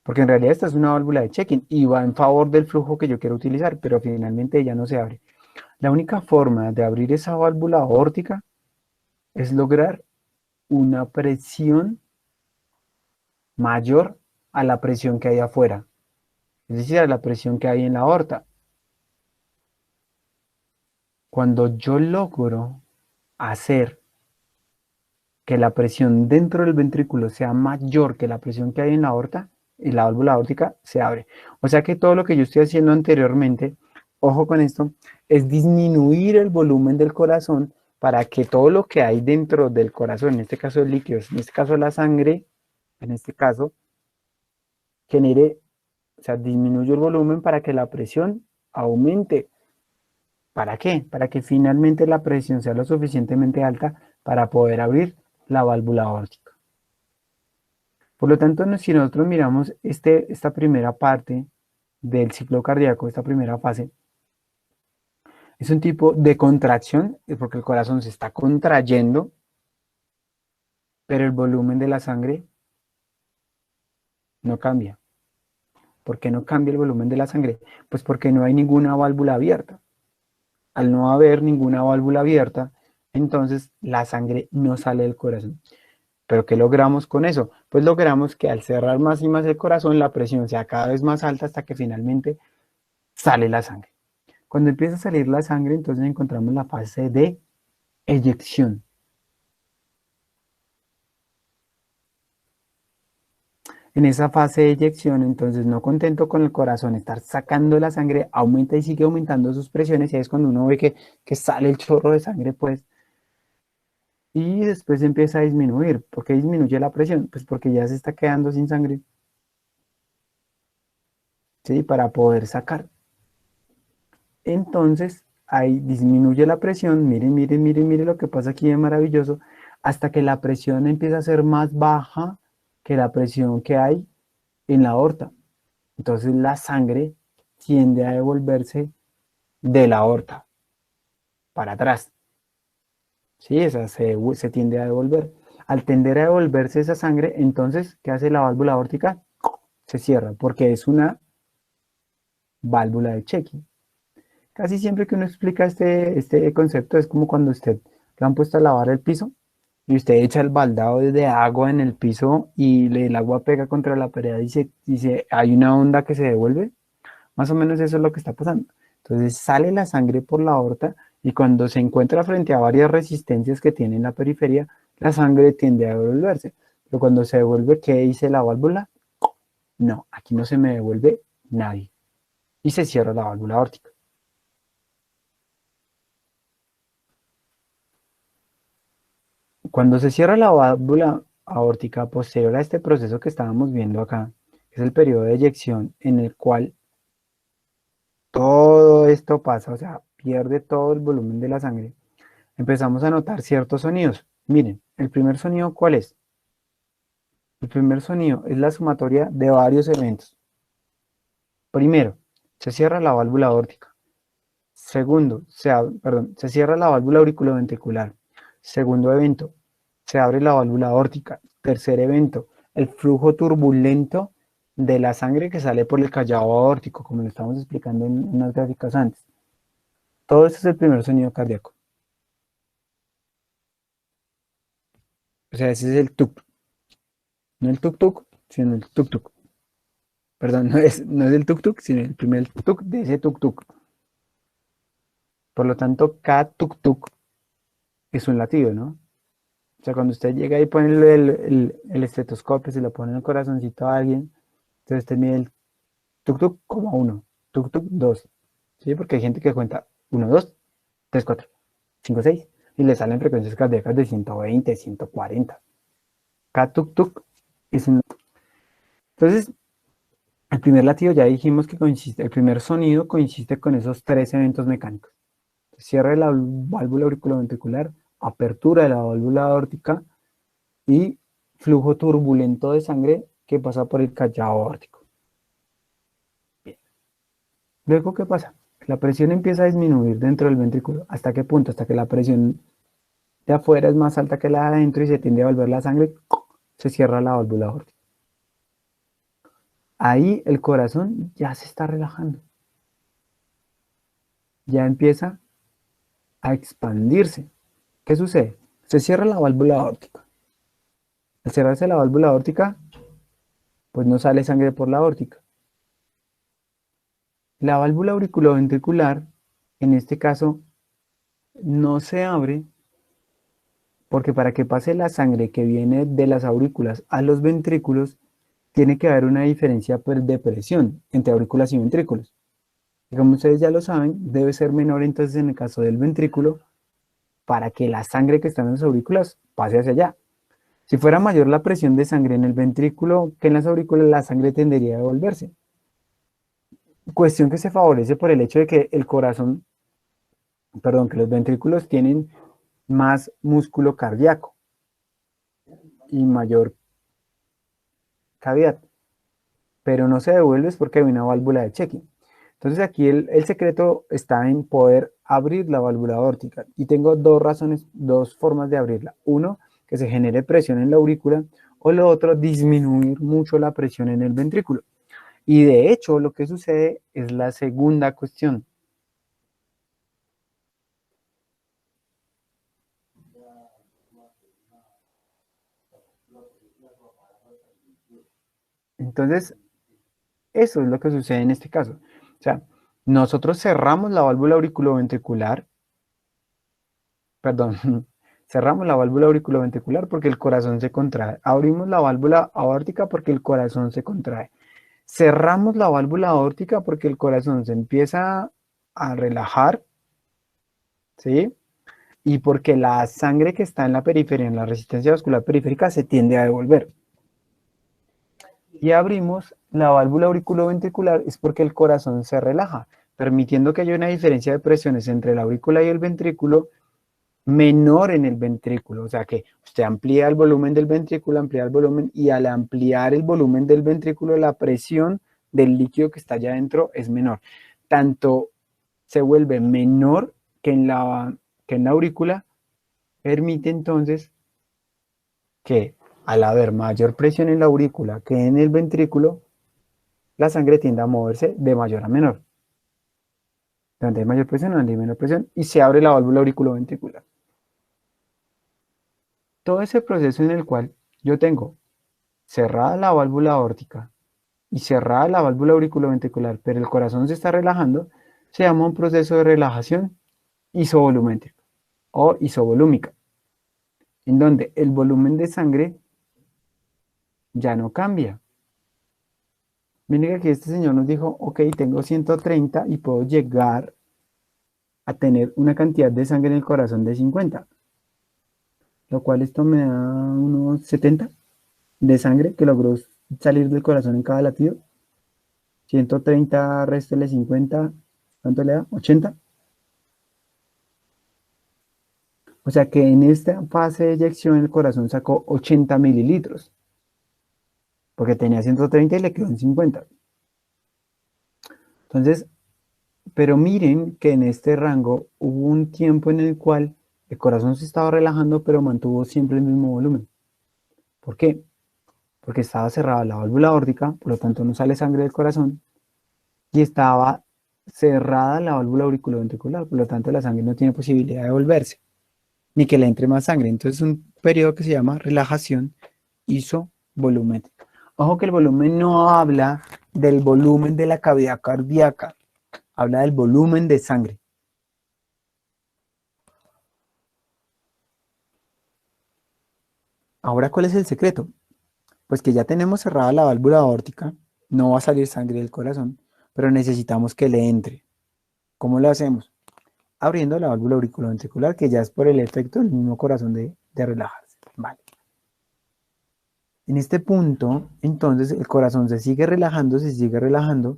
porque en realidad esta es una válvula de check-in y va en favor del flujo que yo quiero utilizar, pero finalmente ella no se abre. La única forma de abrir esa válvula aórtica es lograr una presión mayor a la presión que hay afuera, es decir, a la presión que hay en la aorta. Cuando yo logro hacer que la presión dentro del ventrículo sea mayor que la presión que hay en la aorta, y la válvula aórtica se abre. O sea que todo lo que yo estoy haciendo anteriormente, ojo con esto, es disminuir el volumen del corazón para que todo lo que hay dentro del corazón, en este caso el líquido, en este caso la sangre, en este caso, genere, o sea, disminuyo el volumen para que la presión aumente. ¿Para qué? Para que finalmente la presión sea lo suficientemente alta para poder abrir la válvula aórtica. Por lo tanto, si nosotros miramos esta primera parte del ciclo cardíaco, esta primera fase, es un tipo de contracción, porque el corazón se está contrayendo, pero el volumen de la sangre no cambia. ¿Por qué no cambia el volumen de la sangre? Pues porque no hay ninguna válvula abierta. Al no haber ninguna válvula abierta, entonces la sangre no sale del corazón. ¿Pero qué logramos con eso? Pues logramos que al cerrar más y más el corazón, la presión sea cada vez más alta hasta que finalmente sale la sangre. Cuando empieza a salir la sangre, entonces encontramos la fase de eyección. En esa fase de eyección, entonces no contento con el corazón estar sacando la sangre, aumenta y sigue aumentando sus presiones y ahí es cuando uno ve que sale el chorro de sangre, pues, y después empieza a disminuir. ¿Por qué disminuye la presión? Pues porque ya se está quedando sin sangre, ¿sí? Para poder sacar. Entonces, ahí disminuye la presión, miren, miren, miren, miren lo que pasa aquí de maravilloso, hasta que la presión empieza a ser más baja que la presión que hay en la aorta. Entonces la sangre tiende a devolverse de la aorta para atrás. Sí, esa se tiende a devolver. Al tender a devolverse esa sangre, entonces, ¿qué hace la válvula aórtica? Se cierra, porque es una válvula de check-in. Casi siempre que uno explica este concepto es como cuando usted le han puesto a lavar el piso y usted echa el baldado de agua en el piso y el agua pega contra la pared y hay una onda que se devuelve. Más o menos eso es lo que está pasando. Entonces sale la sangre por la aorta y cuando se encuentra frente a varias resistencias que tiene en la periferia, la sangre tiende a devolverse. Pero cuando se devuelve, ¿qué dice la válvula? No, aquí no se me devuelve nadie. Y se cierra la válvula aórtica. Cuando se cierra la válvula aórtica posterior a este proceso que estábamos viendo acá, es el periodo de eyección en el cual todo esto pasa, o sea, pierde todo el volumen de la sangre, empezamos a notar ciertos sonidos. Miren, el primer sonido, ¿cuál es? El primer sonido es la sumatoria de varios eventos. Primero, se cierra la válvula aórtica. Segundo, se cierra la válvula auriculoventricular. Segundo evento, se abre la válvula aórtica. Tercer evento, el flujo turbulento de la sangre que sale por el callado aórtico, como lo estamos explicando en unas gráficas antes. Todo esto es el primer sonido cardíaco. O sea, ese es el tuk. No el tuk-tuk, sino el tuk-tuk. Perdón, no es el tuk-tuk, sino el primer tuk de ese tuk-tuk. Por lo tanto, cada tuk-tuk es un latido, ¿no? O sea, cuando usted llega y pone el estetoscopio, se lo pone en el corazoncito a alguien, entonces usted mide el tuk-tuk como uno, tuk-tuk dos, ¿sí? Porque hay gente que cuenta uno, dos, tres, cuatro, cinco, seis, y le salen frecuencias cardíacas de 120, 140. Cada tuk-tuk es un... Entonces, el primer latido ya dijimos que consiste, el primer sonido consiste con esos tres eventos mecánicos. Cierre de la válvula auriculoventricular, apertura de la válvula aórtica y flujo turbulento de sangre que pasa por el callado aórtico. Bien. Luego, ¿qué pasa? La presión empieza a disminuir dentro del ventrículo. ¿Hasta qué punto? Hasta que la presión de afuera es más alta que la de adentro y se tiende a volver la sangre, se cierra la válvula aórtica. ahí el corazón ya se está relajando. Ya empieza a expandirse. ¿Qué sucede? Se cierra la válvula aórtica. Al cerrarse la válvula aórtica, pues no sale sangre por la aórtica. La válvula auriculoventricular, en este caso, no se abre porque para que pase la sangre que viene de las aurículas a los ventrículos, tiene que haber una diferencia de presión entre aurículas y ventrículos. Y como ustedes ya lo saben, debe ser menor entonces en el caso del ventrículo para que la sangre que está en las aurículas pase hacia allá. Si fuera mayor la presión de sangre en el ventrículo que en las aurículas, la sangre tendería a devolverse. Cuestión que se favorece por el hecho de que el corazón, perdón, que los ventrículos tienen más músculo cardíaco y mayor cavidad, pero no se devuelve es porque hay una válvula de check-in. Entonces aquí el secreto está en poder abrir la válvula aórtica y tengo dos razones, dos formas de abrirla. Uno, que se genere presión en la aurícula, o lo otro, disminuir mucho la presión en el ventrículo. Y de hecho lo que sucede es la segunda cuestión. Entonces, eso es lo que sucede en este caso. O sea, nosotros cerramos la válvula auriculoventricular, perdón, cerramos la válvula auriculoventricular porque el corazón se contrae. Abrimos la válvula aórtica porque el corazón se contrae. Cerramos la válvula aórtica porque el corazón se empieza a relajar, ¿sí? Y porque la sangre que está en la periferia, en la resistencia vascular periférica, se tiende a devolver. Y abrimos la válvula auriculoventricular es porque el corazón se relaja, permitiendo que haya una diferencia de presiones entre la aurícula y el ventrículo menor en el ventrículo. O sea que usted amplía el volumen del ventrículo, amplía el volumen y al ampliar el volumen del ventrículo, la presión del líquido que está allá adentro es menor. Tanto se vuelve menor que en la aurícula, permite entonces que al haber mayor presión en la aurícula que en el ventrículo, la sangre tiende a moverse de mayor a menor. Donde hay mayor presión, donde hay menor presión, y se abre la válvula auriculoventricular. Todo ese proceso en el cual yo tengo cerrada la válvula aórtica y cerrada la válvula auriculoventricular, pero el corazón se está relajando, se llama un proceso de relajación isovolumétrica o isovolúmica, en donde el volumen de sangre ya no cambia. Miren que aquí este señor nos dijo, ok, tengo 130 y puedo llegar a tener una cantidad de sangre en el corazón de 50, lo cual esto me da unos 70 de sangre que logró salir del corazón en cada latido. 130 réstele 50, ¿cuánto le da? 80. O sea que en esta fase de eyección el corazón sacó 80 mililitros, porque tenía 130 y le quedó en 50. Entonces, pero miren que en este rango hubo un tiempo en el cual el corazón se estaba relajando, pero mantuvo siempre el mismo volumen. ¿Por qué? Porque estaba cerrada la válvula aórtica, por lo tanto no sale sangre del corazón, y estaba cerrada la válvula auriculoventricular, por lo tanto la sangre no tiene posibilidad de volverse, ni que le entre más sangre. Entonces es un periodo que se llama relajación isovolumétrica. Ojo que el volumen no habla del volumen de la cavidad cardíaca, habla del volumen de sangre. Ahora, ¿cuál es el secreto? Pues que ya tenemos cerrada la válvula aórtica, no va a salir sangre del corazón, pero necesitamos que le entre. ¿Cómo lo hacemos? Abriendo la válvula auriculoventricular, que ya es por el efecto del mismo corazón de relajarse. Vale. En este punto, entonces, el corazón se sigue relajando,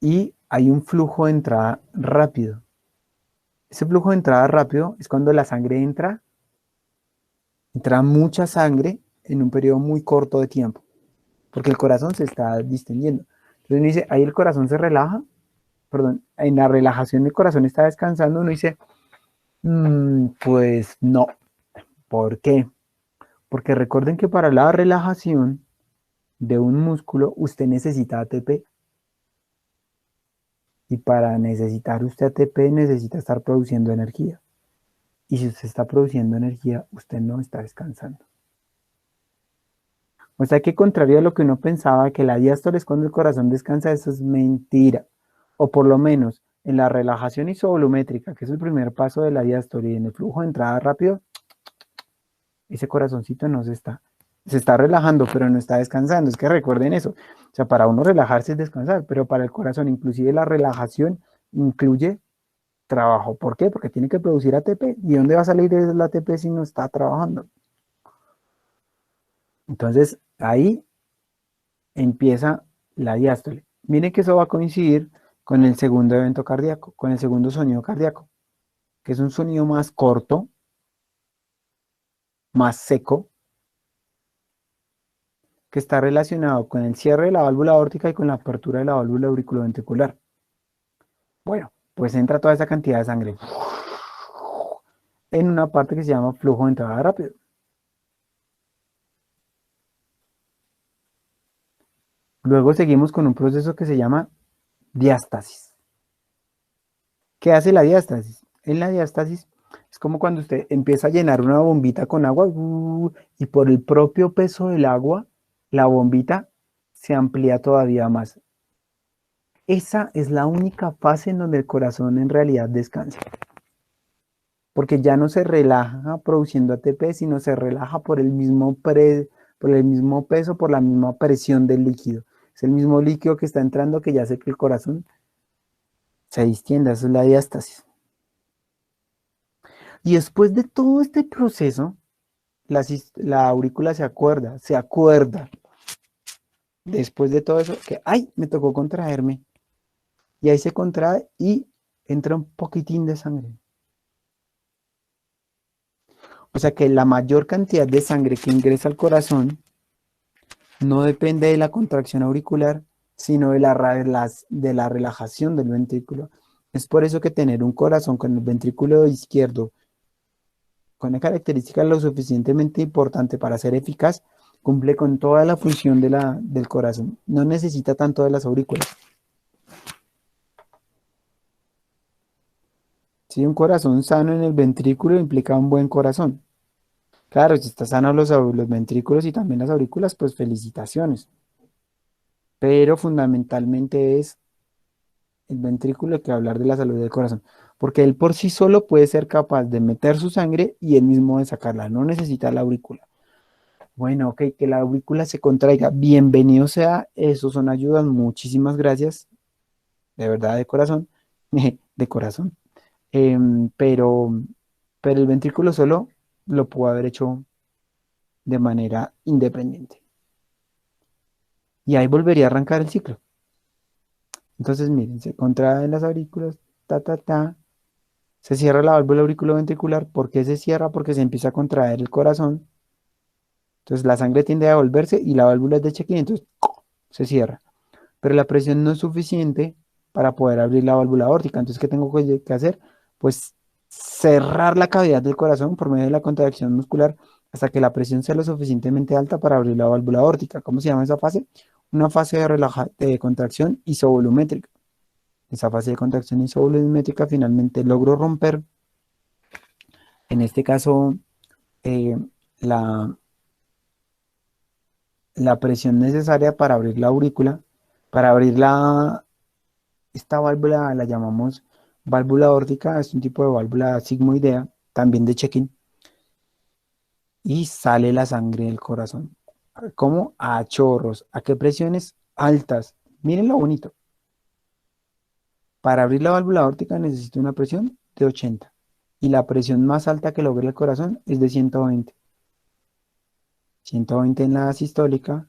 y hay un flujo de entrada rápido. Ese flujo de entrada rápido es cuando la sangre entra mucha sangre en un periodo muy corto de tiempo, porque el corazón se está distendiendo. Entonces uno dice, ahí el corazón se relaja, perdón, en la relajación el corazón está descansando, uno dice, pues no. ¿Por qué? Porque recuerden que para la relajación de un músculo, usted necesita ATP. Y para necesitar usted ATP necesita estar produciendo energía. Y si usted está produciendo energía, usted no está descansando. O sea que contrario a lo que uno pensaba, que la diástole es cuando el corazón descansa, eso es mentira. O por lo menos en la relajación isovolumétrica, que es el primer paso de la diástole, y en el flujo de entrada rápido, ese corazoncito no se está relajando, pero no está descansando. Es que recuerden eso. O sea, para uno relajarse es descansar, pero para el corazón, inclusive la relajación incluye trabajo. ¿Por qué? Porque tiene que producir ATP. ¿Y dónde va a salir el ATP si no está trabajando? Entonces, ahí empieza la diástole. Miren que eso va a coincidir con el segundo evento cardíaco, con el segundo sonido cardíaco, que es un sonido más corto, más seco, que está relacionado con el cierre de la válvula aórtica y con la apertura de la válvula auriculoventricular. Bueno, pues entra toda esa cantidad de sangre en una parte que se llama flujo de entrada rápido. Luego seguimos con un proceso que se llama diástasis. ¿Qué hace la diástasis? En la diástasis es como cuando usted empieza a llenar una bombita con agua y por el propio peso del agua, la bombita se amplía todavía más. Esa es la única fase en donde el corazón en realidad descansa. Porque ya no se relaja produciendo ATP, sino se relaja por el mismo peso, por la misma presión del líquido. Es el mismo líquido que está entrando que ya hace que el corazón se distienda. Eso es la diástasis. Y después de todo este proceso, la aurícula se acuerda, después de todo eso, que, ay, me tocó contraerme. Y ahí se contrae y entra un poquitín de sangre. O sea que la mayor cantidad de sangre que ingresa al corazón no depende de la contracción auricular, sino de la relajación del ventrículo. Es por eso que tener un corazón con el ventrículo izquierdo con una característica lo suficientemente importante para ser eficaz, cumple con toda la función del corazón. No necesita tanto de las aurículas. Si un corazón sano en el ventrículo implica un buen corazón. Claro, si está sano los ventrículos y también las aurículas, pues felicitaciones. Pero fundamentalmente es el ventrículo que hablar de la salud del corazón. Porque él por sí solo puede ser capaz de meter su sangre y él mismo de sacarla. No necesita la aurícula. Bueno, ok, que la aurícula se contraiga. Bienvenido sea, eso son ayudas, muchísimas gracias, de verdad, de corazón, de corazón. Pero, el ventrículo solo lo pudo haber hecho de manera independiente. Y ahí volvería a arrancar el ciclo. Entonces, miren, se contraen las aurículas, se cierra la válvula auriculoventricular. ¿Por qué se cierra? Porque se empieza a contraer el corazón. Entonces la sangre tiende a volverse y la válvula es de check-in, entonces se cierra. Pero la presión no es suficiente para poder abrir la válvula aórtica. Entonces, ¿qué tengo que hacer? Pues cerrar la cavidad del corazón por medio de la contracción muscular hasta que la presión sea lo suficientemente alta para abrir la válvula aórtica. ¿Cómo se llama esa fase? Una fase de contracción isovolumétrica. Esa fase de contracción isovolumétrica finalmente logro romper, en este caso, eh, la, la presión necesaria para abrir la aurícula, para abrir esta válvula la llamamos válvula aórtica, es un tipo de válvula sigmoidea, también de check-in, y sale la sangre del corazón. ¿Cómo? A chorros. ¿A qué presiones? Altas. Miren lo bonito. Para abrir la válvula aórtica necesito una presión de 80 y la presión más alta que logra el corazón es de 120. 120 en la sistólica,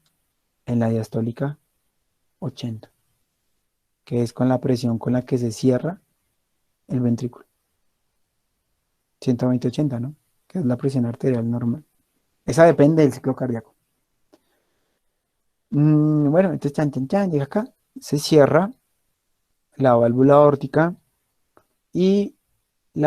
en la diastólica 80, que es con la presión con la que se cierra el ventrículo. 120-80, ¿no? Que es la presión arterial normal. Esa depende del ciclo cardíaco. Bueno, entonces llega acá, se cierra la válvula aórtica y